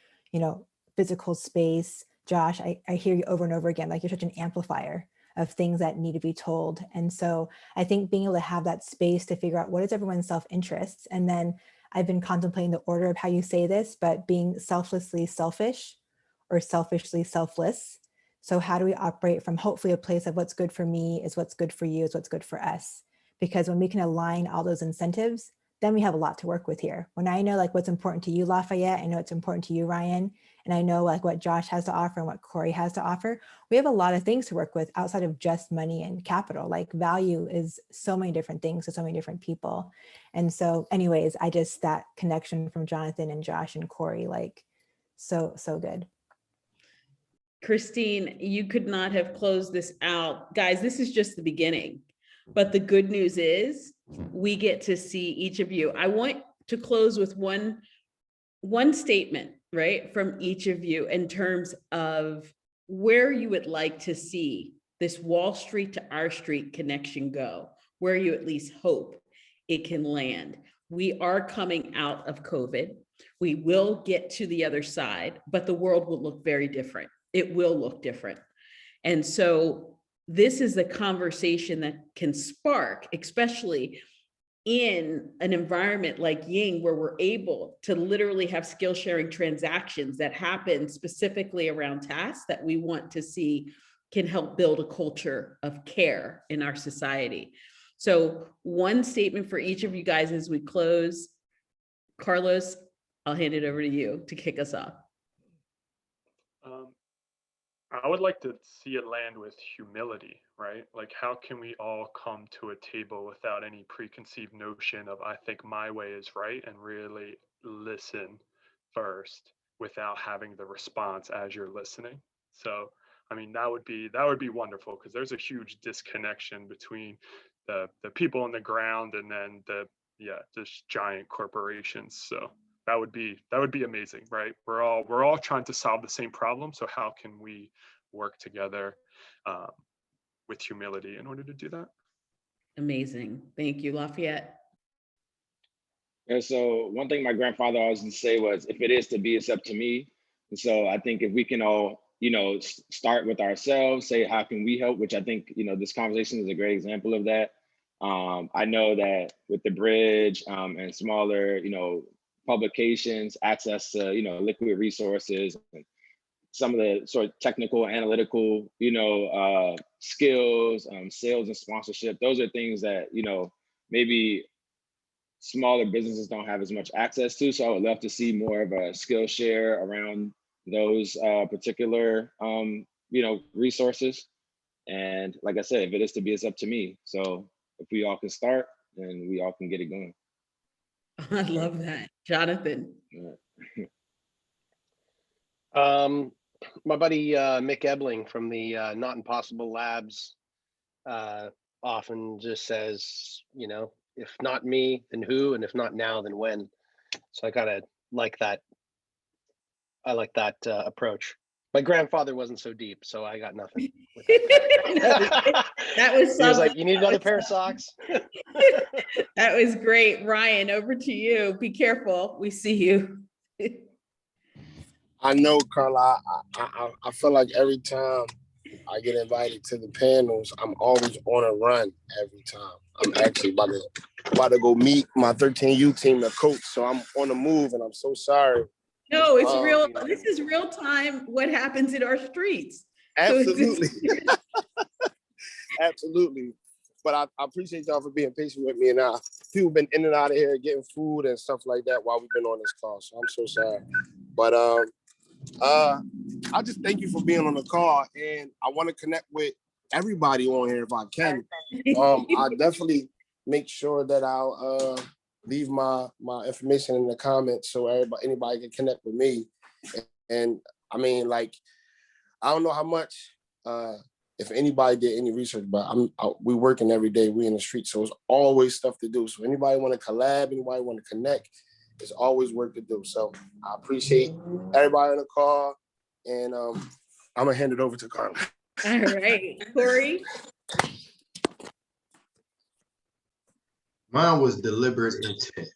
physical space. Josh, I hear you over and over again, like you're such an amplifier of things that need to be told. And so I think being able to have that space to figure out what is everyone's self-interests, and then I've been contemplating the order of how you say this, but being selflessly selfish or selfishly selfless. So how do we operate from hopefully a place of what's good for me is what's good for you is what's good for us? Because when we can align all those incentives, then we have a lot to work with here. When I know like what's important to you, Lafayette, I know it's important to you, Ryan, and I know like what Josh has to offer and what Corey has to offer, we have a lot of things to work with outside of just money and capital. Like value is so many different things to so many different people. And so anyways, that connection from Jonathan and Josh and Corey, like so good. Christine, you could not have closed this out. Guys, this is just the beginning. But the good news is we get to see each of you. I want to close with one statement, right, from each of you in terms of where you would like to see this Wall Street to our street connection go, where you at least hope it can land. We are coming out of COVID. We will get to the other side, but the world will look very different. It will look different. And so this is the conversation that can spark, especially in an environment like Ying, where we're able to literally have skill sharing transactions that happen specifically around tasks that we want to see can help build a culture of care in our society. So one statement for each of you guys as we close. Carlos, I'll hand it over to you to kick us off. I would like to see it land with humility, right? Like, how can we all come to a table without any preconceived notion of, I think my way is right, and really listen first without having the response as you're listening. So, I mean, that would be wonderful, because there's a huge disconnection between the people on the ground and then just giant corporations. So that would be amazing, right? We're all trying to solve the same problem. So how can we work together with humility in order to do that? Amazing. Thank you, Lafayette. And so one thing my grandfather always used to say was, if it is to be, it's up to me. And so I think if we can all, start with ourselves, say, how can we help? Which I think, this conversation is a great example of that. I know that with the bridge and smaller, publications, access to, liquid resources, and some of the sort of technical, analytical, skills, sales and sponsorship, those are things that, maybe smaller businesses don't have as much access to. So I would love to see more of a skill share around those particular, resources. And like I said, if it is to be, it's up to me. So if we all can start, then we all can get it going. I love that. Jonathan. My buddy Mick Ebling from the Not Impossible Labs often just says, if not me, then who? And if not now, then when? So I kind of like that. I like that approach. My grandfather wasn't so deep, so I got nothing. with that. That was He was like, something. "You need another pair of socks." That was great. Ryan, over to you. Be careful. We see you. I know, Carla. I feel like every time I get invited to the panels, I'm always on a run every time. I'm actually about to go meet my 13U team, the coach. So I'm on the move, and I'm so sorry. No, it's real. you know. This is real time what happens in our streets. Absolutely. Absolutely. But I appreciate y'all for being patient with me. And people been in and out of here getting food and stuff like that while we've been on this call. So I'm so sorry. But I just thank you for being on the call. And I want to connect with everybody on here if I can. I definitely make sure that I'll leave my information in the comments so anybody can connect with me. And I mean, like, I don't know how much if anybody did any research, but we working every day. We in the street, so it's always stuff to do. So anybody want to collab, anybody want to connect, it's always work to do. So I appreciate everybody on the call, and I'm gonna hand it over to Carla. All right, Corey. Mine was deliberate intent,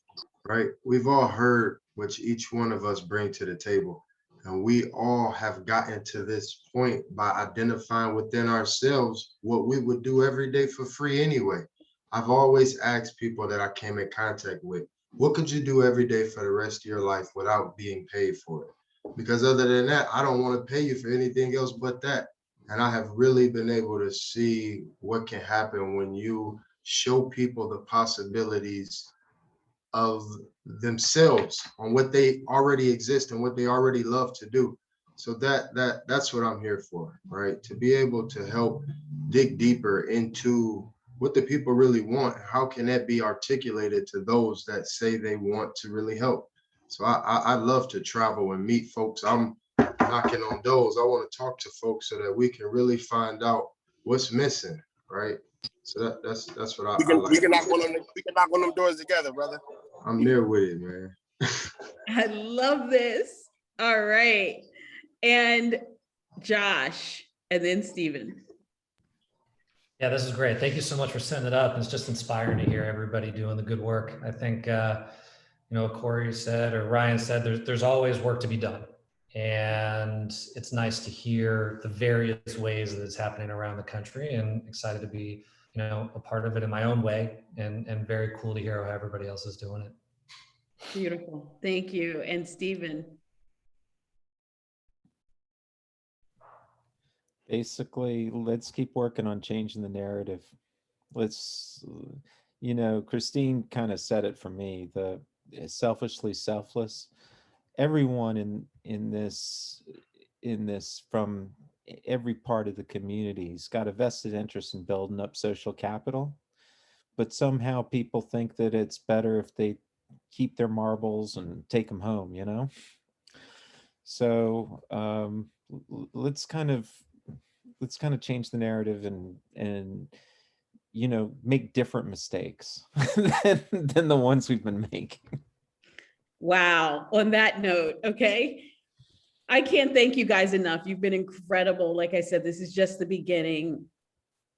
right? We've all heard what each one of us bring to the table. And we all have gotten to this point by identifying within ourselves what we would do every day for free anyway. I've always asked people that I came in contact with, what could you do every day for the rest of your life without being paid for it? Because other than that, I don't want to pay you for anything else but that. And I have really been able to see what can happen when you show people the possibilities of themselves on what they already exist and what they already love to do. So that's what I'm here for, right? To be able to help dig deeper into what the people really want. How can that be articulated to those that say they want to really help? So I love to travel and meet folks. I'm knocking on doors. I want to talk to folks so that we can really find out what's missing, right? So that's what I like. We can knock on them doors together, brother. I'm there with it, man. I love this. All right. And Josh, and then Stephen. Yeah, this is great. Thank you so much for setting it up. It's just inspiring to hear everybody doing the good work. I think, Corey said, or Ryan said, there's always work to be done. And it's nice to hear the various ways that it's happening around the country, and excited to be, a part of it in my own way, and very cool to hear how everybody else is doing it. Beautiful. Thank you. And Stephen. Basically, let's keep working on changing the narrative. Let's, Christine kind of said it for me, the selfishly selfless. Everyone in this from every part of the community's got a vested interest in building up social capital, but somehow people think that it's better if they keep their marbles and take them home, So let's kind of change the narrative and make different mistakes than the ones we've been making. Wow. On that note, okay. I can't thank you guys enough. You've been incredible. Like I said, this is just the beginning.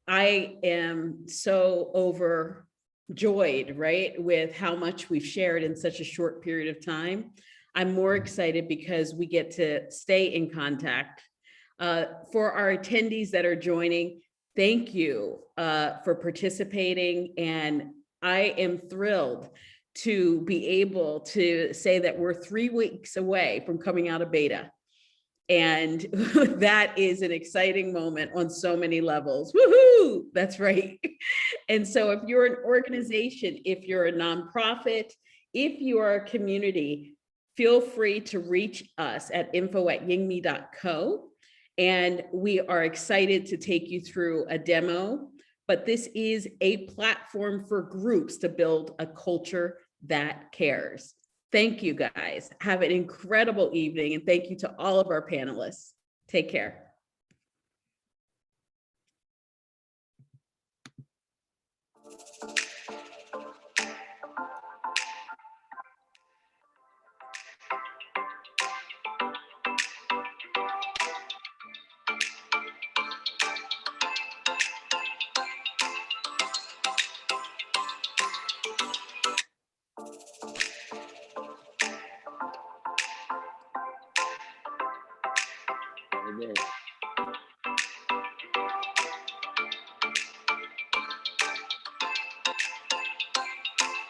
I am so overjoyed, right, with how much we've shared in such a short period of time. I'm more excited because we get to stay in contact. For our attendees that are joining, thank you for participating. And I am thrilled to be able to say that we're 3 weeks away from coming out of beta. And that is an exciting moment on so many levels. Woohoo! That's right. And so if you're an organization, if you're a nonprofit, if you are a community, feel free to reach us at info@yingme.co. And we are excited to take you through a demo, but this is a platform for groups to build a culture that cares. Thank you guys. Have an incredible evening, and thank you to all of our panelists. Take care. bro.